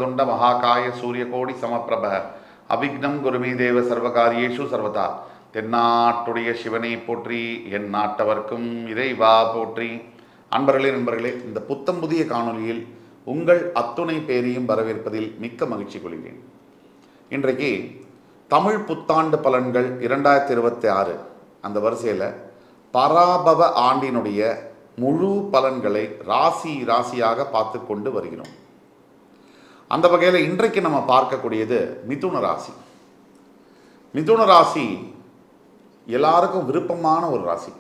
வக்ரதுண்ட மகாகாய சூரியகோடி சமப்பிரப அவிக்னம் குருமே தேவ சர்வகாரியேஷு சர்வதா. தென்னாட்டுடைய சிவனை போற்றி, என் நாட்டவர்க்கும் இறைவா போற்றி. நண்பர்களே, இந்த புத்தம் புதிய காணொலியில் உங்கள் அத்துணை பேரையும் வரவேற்பதில் மிக்க மகிழ்ச்சி கொள்கிறேன். இன்றைக்கு தமிழ் புத்தாண்டு பலன்கள் 2026 அந்த வரிசையில் பராபவ ஆண்டினுடைய முழு பலன்களை ராசியாக பார்த்து கொண்டு வருகிறோம். அந்த வகையில் இன்றைக்கு நம்ம பார்க்கக்கூடியது மிதுன ராசி. மிதுன ராசி எல்லாருக்கும் விருப்பமான ஒரு ராசி,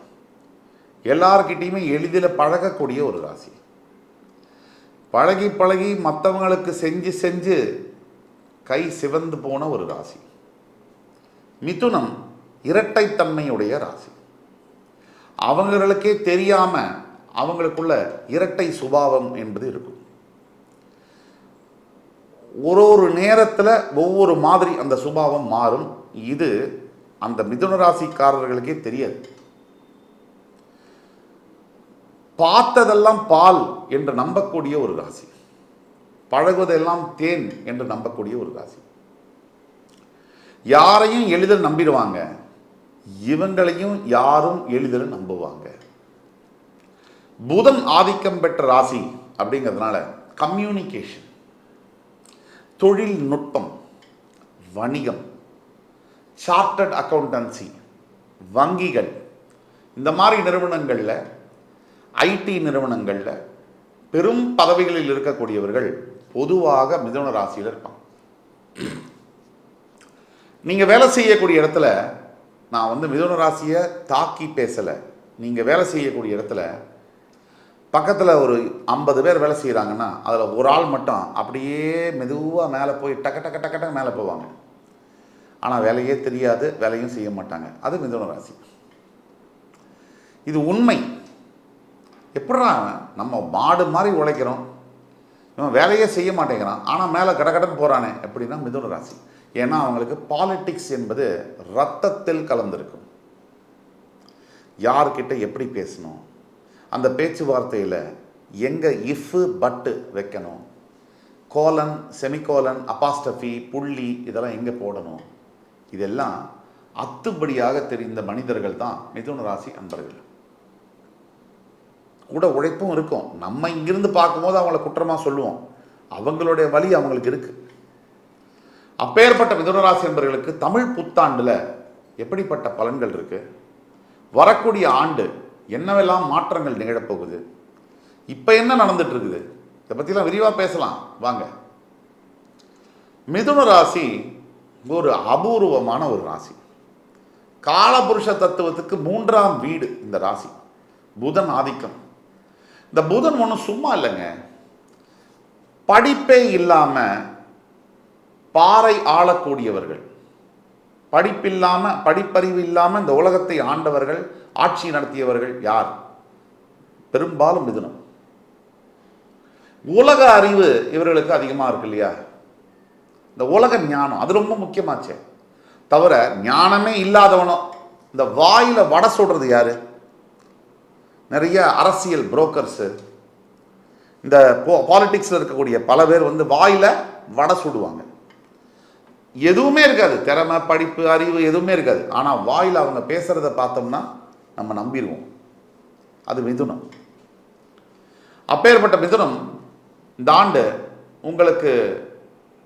எல்லார்கிட்டையுமே எளிதில் பழகக்கூடிய ஒரு ராசி. பழகி பழகி மற்றவங்களுக்கு செஞ்சு கை சிவந்து போன ஒரு ராசி. மிதுனம் இரட்டைத்தன்மையுடைய ராசி. அவங்களுக்கே தெரியாம அவங்களுக்குள்ள இரட்டை சுபாவம் என்பது இருக்கும். ஒரு நேரத்தில் ஒவ்வொரு மாதிரி அந்த சுபாவம் மாறும். இது அந்த மிதுன ராசிக்காரர்களுக்கே தெரியாது. பார்த்ததெல்லாம் பால் என்று நம்பக்கூடிய ஒரு ராசி, பழகுவதெல்லாம் தேன் என்று நம்பக்கூடிய ஒரு ராசி. யாரையும் எளிதில் நம்பிடுவாங்க, இவங்களையும் யாரும் எளிதில் நம்புவாங்க. புதன் ஆதிக்கம் பெற்ற ராசி அப்படிங்கிறதுனால கம்யூனிகேஷன், தொழில்நுட்பம், வணிகம், சார்ட்டர்ட் அக்கௌண்டன்சி, வங்கிகள், இந்த மாதிரி நிறுவனங்களில், ஐடி நிறுவனங்களில் பெரும் பதவிகளில் இருக்கக்கூடியவர்கள் பொதுவாக மிதுன ராசியில் இருப்பாங்க. நீங்கள் வேலை செய்யக்கூடிய இடத்துல, நான் மிதுன ராசியை தாக்கி பேசலை, நீங்கள் வேலை செய்யக்கூடிய இடத்துல பக்கத்தில் ஒரு 50 பேர் வேலை செய்கிறாங்கன்னா அதில் ஒரு ஆள் மட்டும் அப்படியே மெதுவாக மேலே போய் டக்க மேலே போவாங்க. ஆனால் வேலையே தெரியாது, வேலையும் செய்ய மாட்டாங்க. அது மிதுன ராசி. இது உண்மை. எப்படா நம்ம மாடு மாதிரி உழைக்கிறோம், இவன் வேலையே செய்ய மாட்டேங்கிறான், ஆனால் மேலே கடகடன் போகிறானே எப்படின்னா மிதுன ராசி. ஏன்னா அவங்களுக்கு பாலிட்டிக்ஸ் என்பது ரத்தத்தில் கலந்திருக்கும். யார்கிட்ட எப்படி பேசணும், அந்த பேச்சுவார்த்தையில் எங்கே இஃப் பட்டு வைக்கணும், கோலன், செமிகோலன், அபாஸ்டஃபி, புள்ளி இதெல்லாம் எங்கே போடணும், இதெல்லாம் அத்துப்படியாக தெரிந்த மனிதர்கள் தான் மிதுன ராசி அன்பர்கள். கூட உழைப்பும் இருக்கும். நம்ம இங்கிருந்து பார்க்கும்போது அவங்கள குற்றமாக சொல்லுவோம், அவங்களுடைய வழி அவங்களுக்கு இருக்குது. அப்பேற்பட்ட மிதுனராசி என்பவர்களுக்கு தமிழ் புத்தாண்டில் எப்படிப்பட்ட பலன்கள் இருக்கு, வரக்கூடிய ஆண்டு என்னவெல்லாம் மாற்றங்கள் நிகழப்போகுது, இப்போ என்ன நடந்துட்டு இருக்குது, இதை பற்றிலாம் விரிவாக பேசலாம் வாங்க. மிதுன ராசி ஒரு அபூர்வமான ஒரு ராசி. காலபுருஷ தத்துவத்துக்கு 3ஆம் வீடு இந்த ராசி. புதன் ஆதிக்கம். இந்த புதன் ஒன்றும் சும்மா இல்லைங்க. படிப்பே இல்லாமல் பாறை ஆளக்கூடியவர்கள், படிப்பறிவு இல்லாமல் இந்த உலகத்தை ஆண்டவர்கள், ஆட்சி நடத்தியவர்கள் யார்? பெரும்பாலும் மிதுனம். உலக அறிவு இவர்களுக்கு அதிகமாக இருக்கு இல்லையா? இந்த உலக ஞானம் அது ரொம்ப முக்கியமாச்சே. தவிர ஞானமே இல்லாதவனோ இந்த வாயில வடை சொல்றது யாரு? நிறைய அரசியல் புரோக்கர்ஸு, இந்த பாலிடிக்ஸில் இருக்கக்கூடிய பல பேர் வாயில வடை சுடுவாங்க. எதுவுமே இருக்காது, திறமை, படிப்பு, அறிவு எதுவுமே இருக்காது. ஆனால் வாயில் அவங்க பேசுகிறத பார்த்தோம்னா நம்ம நம்பிடுவோம். அது மிதுனம். அப்பேற்பட்ட மிதுனம் இந்த ஆண்டு உங்களுக்கு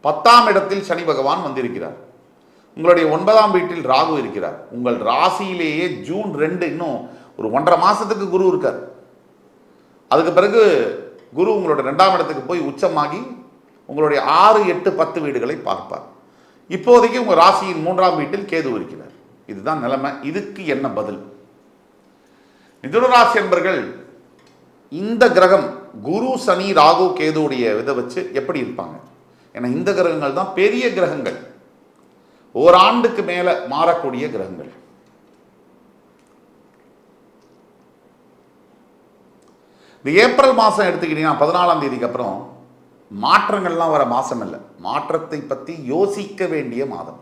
10ஆம் இடத்தில் சனி பகவான் வந்திருக்கிறார். உங்களுடைய 9ஆம் வீட்டில் ராகு இருக்கிறார். உங்கள் ராசியிலேயே ஜூன் 2 இன்னும் ஒரு 1.5 மாதத்துக்கு குரு இருக்கார். அதுக்கு பிறகு குரு உங்களோட 2ஆம் இடத்துக்கு போய் உச்சமாகி உங்களுடைய 6, 8, 10 வீடுகளை பார்ப்பார். இப்போதைக்கு உங்கள் ராசியின் 3ஆம் வீட்டில் கேது இருக்கிறார். இதுதான் நிலைமை. இதுக்கு என்ன பதில்? மிதுன ராசி என்பர்கள் இந்த கிரகம் குரு, சனி, ராகு, கேதுடைய இதை வச்சு எப்படி இருப்பாங்க? ஏன்னா இந்த கிரகங்கள் தான் பெரிய கிரகங்கள், ஓராண்டுக்கு மேல மாறக்கூடிய கிரகங்கள். இந்த ஏப்ரல் மாதம் எடுத்துக்கிட்டீங்கன்னா 14ஆம் தேதிக்கு அப்புறம் மாற்றங்கள்லாம் வர மாதம் இல்லை, மாற்றத்தை பற்றி யோசிக்க வேண்டிய மாதம்.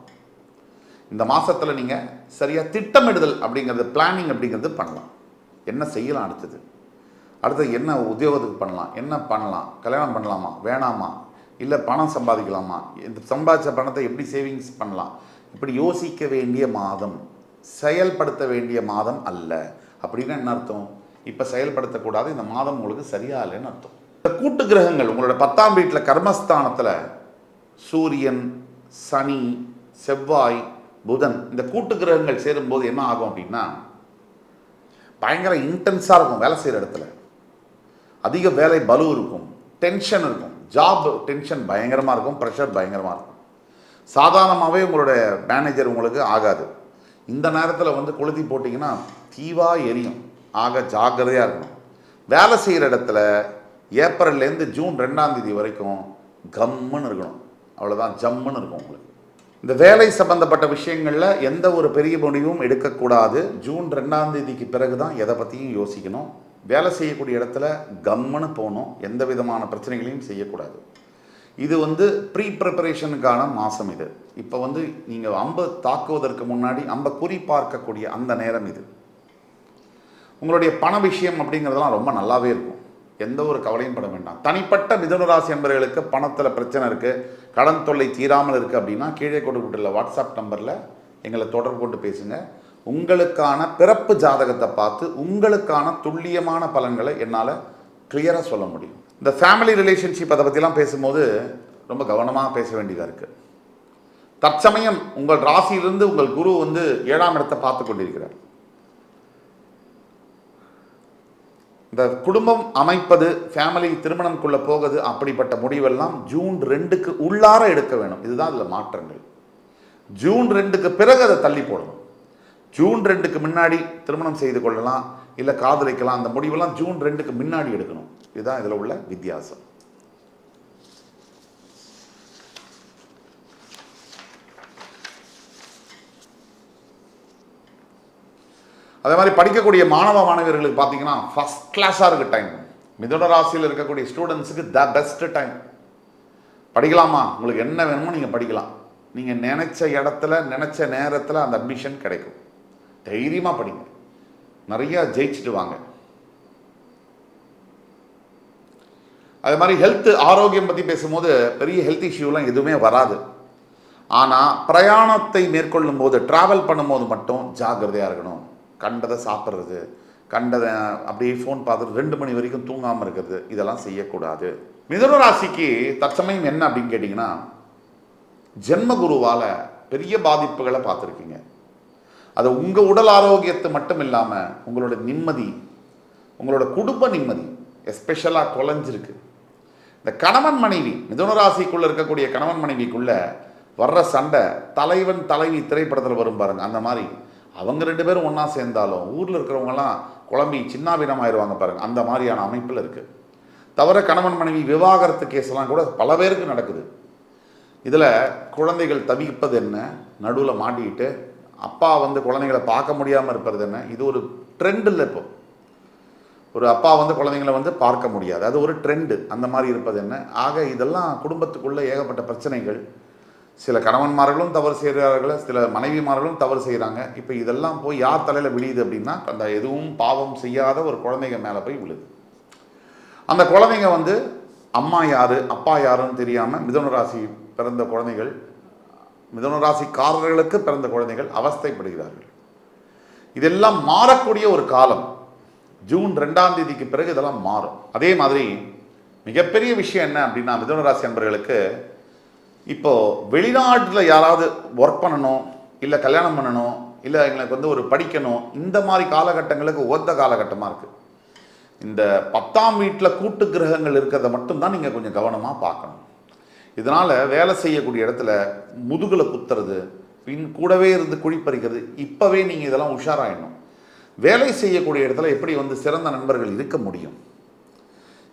இந்த மாதத்தில் நீங்கள் சரியாக திட்டமிடுதல் அப்படிங்கிறது, பிளானிங் அப்படிங்கிறது பண்ணலாம். என்ன செய்யலாம், அடுத்தது என்ன உத்தியோகத்துக்கு பண்ணலாம், என்ன பண்ணலாம், கல்யாணம் பண்ணலாமா வேணாமா, இல்லை பணம் சம்பாதிக்கலாமா, இந்த சம்பாதிச்ச பணத்தை எப்படி சேவிங்ஸ் பண்ணலாம், இப்படி யோசிக்க வேண்டிய மாதம், செயல்படுத்த வேண்டிய மாதம் அல்ல. அப்படின்னு என்ன அர்த்தம்? இப்போ செயல்படுத்தக்கூடாது, இந்த மாதம் உங்களுக்கு சரியா இல்லைன்னு அர்த்தம். இந்த கூட்டு கிரகங்கள் உங்களோட 10ஆம் வீட்டில் கர்மஸ்தானத்தில் சூரியன், சனி, செவ்வாய், புதன், இந்த கூட்டு கிரகங்கள் சேரும்போது என்ன ஆகும் அப்படின்னா, பயங்கர இன்டென்ஸாக இருக்கும். வேலை செய்கிற இடத்துல அதிக வேலை பலு இருக்கும், டென்ஷன் இருக்கும், ஜாப் டென்ஷன் பயங்கரமாக இருக்கும், ப்ரெஷர் பயங்கரமாக இருக்கும். சாதாரணமாகவே உங்களுடைய மேனேஜர் உங்களுக்கு ஆகாது. இந்த நேரத்தில் வந்து கொளுத்தி போட்டிங்கன்னா தீவாக எரியும். ஆக ஜாக்கிரதையாக இருக்கணும். வேலை செய்கிற இடத்துல ஏப்ரல்லேருந்து ஜூன் 2ஆம் தேதி வரைக்கும் கம்முன்னு இருக்கணும். அவ்வளோதான், ஜம்முன்னு இருக்கும் உங்களுக்கு. இந்த வேலை சம்பந்தப்பட்ட விஷயங்களில் எந்த ஒரு பெரிய முடிவும் எடுக்கக்கூடாது. ஜூன் 2ஆம் தேதிக்கு பிறகு தான் எதை பற்றியும் யோசிக்கணும். வேலை செய்யக்கூடிய இடத்துல கம்முன்னு போகணும். எந்த விதமான பிரச்சனைகளையும் செய்யக்கூடாது. இது வந்து ப்ரீ ப்ரிப்பரேஷனுக்கான மாதம் இது. இப்போ வந்து நீங்கள் அம்பை தாக்குவதற்கு முன்னாடி அம்பை குறி பார்க்கக்கூடிய அந்த நேரம் இது. உங்களுடைய பண விஷயம் அப்படிங்கிறதெல்லாம் ரொம்ப நல்லாவே இருக்கும். எந்த ஒரு கவலையும் பட வேண்டாம். தனிப்பட்ட மிதுன ராசி என்பவர்களுக்கு பணத்தில் பிரச்சனை இருக்குது, கடன் தொல்லை தீராமல் இருக்குது அப்படின்னா கீழே கொடுக்கப்பட்டுள்ள வாட்ஸ்அப் நம்பரில் எங்களை தொடர்பு கொண்டு பேசுங்க. உங்களுக்கான பிறப்பு ஜாதகத்தை பார்த்து உங்களுக்கான துல்லியமான பலன்களை என்னால் கிளியராக சொல்ல முடியும். இந்த ஃபேமிலி ரிலேஷன்ஷிப் அதை பற்றிலாம் பேசும்போது ரொம்ப கவனமாக பேச வேண்டியதாக இருக்குது. தற்சமயம் உங்கள் ராசியிலிருந்து உங்கள் குரு வந்து 7ஆம் இடத்தை பார்த்து கொண்டிருக்கிறார். இந்த குடும்பம் அமைப்பது, ஃபேமிலி திருமணம்குள்ளே போகுது, அப்படிப்பட்ட முடிவெல்லாம் ஜூன் 2க்கு உள்ளார எடுக்க வேணும். இதுதான் அதில் மாற்றங்கள். ஜூன் 2க்கு பிறகு அதை தள்ளி போடணும். ஜூன் 2க்கு முன்னாடி திருமணம் செய்து கொள்ளலாம், இல்லை காதலிக்கலாம். அந்த முடிவெல்லாம் ஜூன் 2க்கு முன்னாடி எடுக்கணும். இதுதான் இதில் உள்ள வித்தியாசம். அதே மாதிரி படிக்கக்கூடிய மாணவ மாணவியர்களுக்கு பார்த்தீங்கன்னா ஃபஸ்ட் கிளாஸாக இருக்குது டைம். மிதுன ராசியில் இருக்கக்கூடிய ஸ்டூடெண்ட்ஸுக்கு த பெஸ்ட் டைம். படிக்கலாமா, உங்களுக்கு என்ன வேணுமோ நீங்கள் படிக்கலாம். நீங்கள் நினச்ச இடத்துல நினச்ச நேரத்தில் அந்த அட்மிஷன் கிடைக்கும். தைரியமாக படிங்க, நிறையா ஜெயிச்சுட்டு வாங்க. அதே மாதிரி ஹெல்த் ஆரோக்கியம் பற்றி பேசும்போது பெரிய ஹெல்த் இஷ்யூலாம் எதுவுமே வராது. ஆனால் பிரயாணத்தை மேற்கொள்ளும் போது, ட்ராவல் பண்ணும்போது மட்டும் ஜாக்கிரதையாக இருக்கணும். கண்டதை சாப்பிட்றது, கண்டதை அப்படியே ஃபோன் பார்த்துட்டு 2 மணி வரைக்கும் தூங்காமல் இருக்கிறது, இதெல்லாம் செய்யக்கூடாது. மிதுன ராசிக்கு தற்சமயம் என்ன அப்படின்னு கேட்டிங்கன்னா, ஜென்மகுருவால் பெரிய பாதிப்புகளை பார்த்துருக்கீங்க. அது உங்கள் உடல் ஆரோக்கியத்தை மட்டும் இல்லாமல் உங்களோட நிம்மதி, உங்களோட குடும்ப நிம்மதி எஸ்பெஷலாக குலைஞ்சிருக்கு. இந்த கணவன் மனைவி, மிதுன ராசிக்குள்ளே இருக்கக்கூடிய கணவன் மனைவிக்குள்ளே வர்ற சண்டை தலைவன் தலைவி திரைப்படத்தில் வரும் பாருங்க, அந்த மாதிரி அவங்க 2 பேரும் ஒன்றா சேர்ந்தாலும் ஊரில் இருக்கிறவங்கலாம் குழம்பி சின்னாபின்னமாயிருவாங்க பாருங்கள், அந்த மாதிரியான அமைப்பில் இருக்குது. தவிர கணவன் மனைவி விவாகரத்து கேஸ்லாம் கூட பல பேருக்கு நடக்குது. இதில் குழந்தைகள் தவிப்பது என்ன, நடுவில் மாட்டிக்கிட்டு அப்பா வந்து குழந்தைகளை பார்க்க முடியாமல் இருப்பது என்ன, இது ஒரு ட்ரெண்ட் இல்லை. இப்போ ஒரு அப்பா வந்து குழந்தைங்களை வந்து பார்க்க முடியாது, அது ஒரு ட்ரெண்டு. அந்த மாதிரி இருப்பது என்ன. ஆக இதெல்லாம் குடும்பத்துக்குள்ளே ஏகப்பட்ட பிரச்சனைகள். சில கணவன்மார்களும் தவறு செய்கிறார்கள், சில மனைவிமார்களும் தவறு செய்கிறாங்க. இப்போ இதெல்லாம் போய் யார் தலையில் விழுது அப்படின்னா, அந்த எதுவும் பாவம் செய்யாத ஒரு குழந்தைங்க மேலே போய் விழுது. அந்த குழந்தைங்க வந்து அம்மா யார் அப்பா யாருன்னு தெரியாமல் மிதுன ராசி பிறந்த குழந்தைகள், மிதுன ராசிக்காரர்களுக்கு பிறந்த குழந்தைகள் அவஸ்தைப்படுகிறார்கள். இதெல்லாம் மாறக்கூடிய ஒரு காலம். ஜூன் 2ஆம் தேதிக்கு பிறகு இதெல்லாம் மாறும். அதே மாதிரி மிகப்பெரிய விஷயம் என்ன அப்படின்னா, மிதுன ராசி நண்பர்களுக்கு இப்போது வெளிநாட்டில் யாராவது ஒர்க் பண்ணணும், இல்லை கல்யாணம் பண்ணணும், இல்லை எங்களுக்கு வந்து ஒரு படிக்கணும், இந்த மாதிரி காலகட்டங்களுக்கு ஒத்த காலகட்டமாக இருக்குது. இந்த 10ஆம் வீட்டில் கூட்டு கிரகங்கள் இருக்கிறத மட்டும்தான் நீங்கள் கொஞ்சம் கவனமாக பார்க்கணும். இதனால் வேலை செய்யக்கூடிய இடத்துல முதுகில் குத்துறது, பின் கூடவே இருந்து குழிப்பறிக்கிறது, இப்போவே நீங்கள் இதெல்லாம் உஷாராயிடணும். வேலை செய்யக்கூடிய இடத்துல எப்படி வந்து சிறந்த நண்பர்கள் இருக்க முடியும்?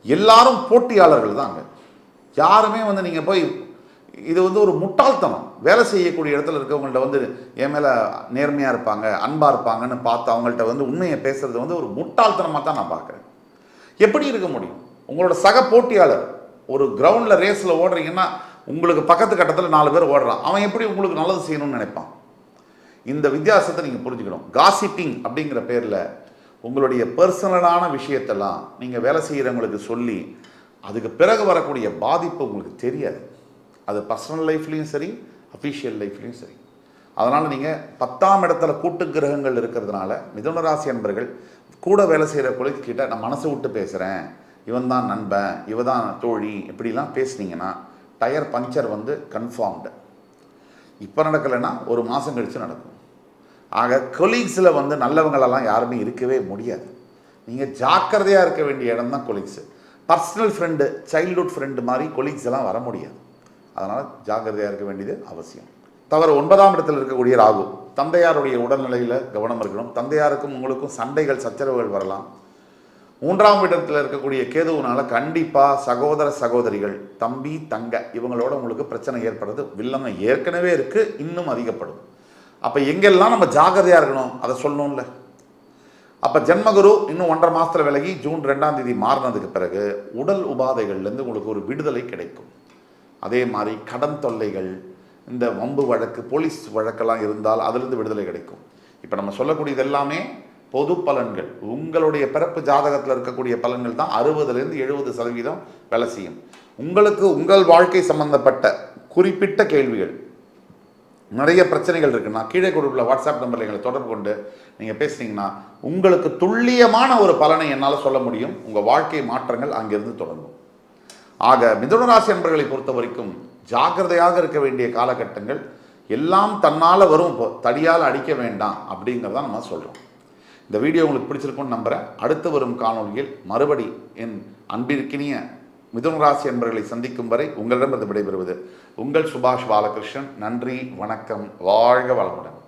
எல்லாரும் போட்டியாளர்கள் தாங்க. யாருமே வந்து நீங்கள் போய், இது வந்து ஒரு முட்டாள்தனம். வேலை செய்யக்கூடிய இடத்துல இருக்கவங்கள்ட்ட வந்து என் மேலே நேர்மையாக இருப்பாங்க, அன்பாக இருப்பாங்கன்னு பார்த்து அவங்கள்ட்ட வந்து உண்மையை பேசுகிறது வந்து ஒரு முட்டாள்தனமாக தான் நான் பார்க்குறேன். எப்படி இருக்க முடியும்? உங்களோட சக போட்டியாளர் ஒரு கிரவுண்டில் ரேஸில் ஓடுறீங்கன்னா உங்களுக்கு பக்கத்து கட்டத்தில் 4 பேர் ஓடுறான், அவன் எப்படி உங்களுக்கு நல்லது செய்யணும்னு நினைப்பான்? இந்த வித்தியாசத்தை நீங்கள் புரிஞ்சுக்கணும். காசிப்பிங் அப்படிங்கிற பேரில் உங்களுடைய பர்சனலான விஷயத்தெல்லாம் நீங்கள் வேலை செய்கிறவங்களுக்கு சொல்லி அதுக்கு பிறகு வரக்கூடிய பாதிப்பு உங்களுக்கு தெரியாது. அது பர்சனல் லைஃப்லேயும் சரி, அஃபிஷியல் லைஃப்லேயும் சரி. அதனால் நீங்கள் 10ஆம் இடத்துல கூட்டு கிரகங்கள் இருக்கிறதுனால மிதுன ராசி அன்பர்கள் கூட வேலை செய்கிற கொலைக்கிட்ட நான் மனசு விட்டு பேசுகிறேன், இவன் தான் நண்பன், இவ தான் தோழி, இப்படிலாம் பேசுனீங்கன்னா டயர் பஞ்சர் வந்து கன்ஃபார்ம்டு. இப்போ நடக்கலைன்னா ஒரு மாதம் கழித்து நடக்கும். ஆக கொலீக்ஸில் வந்து நல்லவங்களெல்லாம் யாருமே இருக்கவே முடியாது. நீங்கள் ஜாக்கிரதையாக இருக்க வேண்டிய இடம் தான் colleagues. Personal friend, childhood friend மாதிரி கொலீக்ஸ் எல்லாம் வர முடியாது. அதனால் ஜாக்கிரதையாக இருக்க வேண்டியது அவசியம். தவறு 9ஆம் இடத்தில் இருக்கக்கூடிய ராகு, தந்தையாருடைய உடல்நிலையில் கவனம் இருக்கணும். தந்தையாருக்கும் உங்களுக்கும் சண்டைகள், சச்சரவுகள் வரலாம். 3ஆம் இடத்தில் இருக்கக்கூடிய கேதுவுனால கண்டிப்பாக சகோதர சகோதரிகள், தம்பி தங்க இவங்களோட உங்களுக்கு பிரச்சனை ஏற்படுறது வில்லங்க ஏற்கனவே இருக்குது, இன்னும் அதிகப்படும். அப்போ எங்கெல்லாம் நம்ம ஜாக்கிரதையாக இருக்கணும் அதை சொல்லணும்ல. அப்போ ஜென்மகுரு இன்னும் 1.5 மாதத்தில் விலகி ஜூன் 2ஆம் தேதி மாறினதுக்கு பிறகு உடல் உபாதைகள்லேருந்து உங்களுக்கு ஒரு விடுதலை கிடைக்கும். அதே மாதிரி கடன் தொல்லைகள், இந்த வம்பு வழக்கு, போலீஸ் வழக்கெல்லாம் இருந்தால் அதிலிருந்து விடுதலை கிடைக்கும். இப்போ நம்ம சொல்லக்கூடியது எல்லாமே பொது பலன்கள். உங்களுடைய பிறப்பு ஜாதகத்தில் இருக்கக்கூடிய பலன்கள் தான் 60லேருந்து 70% வேலை செய்யும். உங்களுக்கு உங்கள் வாழ்க்கை சம்பந்தப்பட்ட குறிப்பிட்ட கேள்விகள், நிறைய பிரச்சனைகள் இருக்குன்னா கீழே கொடுக்குள்ள வாட்ஸ்அப் நம்பரில் எங்களை தொடர்பு கொண்டு நீங்கள் பேசுனீங்கன்னா உங்களுக்கு துல்லியமான ஒரு பலனை என்னால் சொல்ல முடியும். உங்கள் வாழ்க்கை மாற்றங்கள் அங்கிருந்து தொடங்கும். ஆக மிதுன ராசி அன்பர்களை பொறுத்த வரைக்கும் ஜாக்கிரதையாக இருக்க வேண்டிய காலகட்டங்கள். எல்லாம் தன்னால் வரும், தடியால் அடிக்க வேண்டாம் அப்படிங்கிறதான் நம்ம சொல்கிறோம். இந்த வீடியோ உங்களுக்கு பிடிச்சிருக்கும்னு நம்புகிறேன். அடுத்து வரும் காணொலியில் மறுபடி என் அன்பிற்கினிய மிதுன ராசி அன்பர்களை சந்திக்கும் வரை உங்களிடமிருந்து விடைபெறுவது உங்கள் சுபாஷ் பாலகிருஷ்ணன். நன்றி, வணக்கம், வாழ்க வளமுடன்.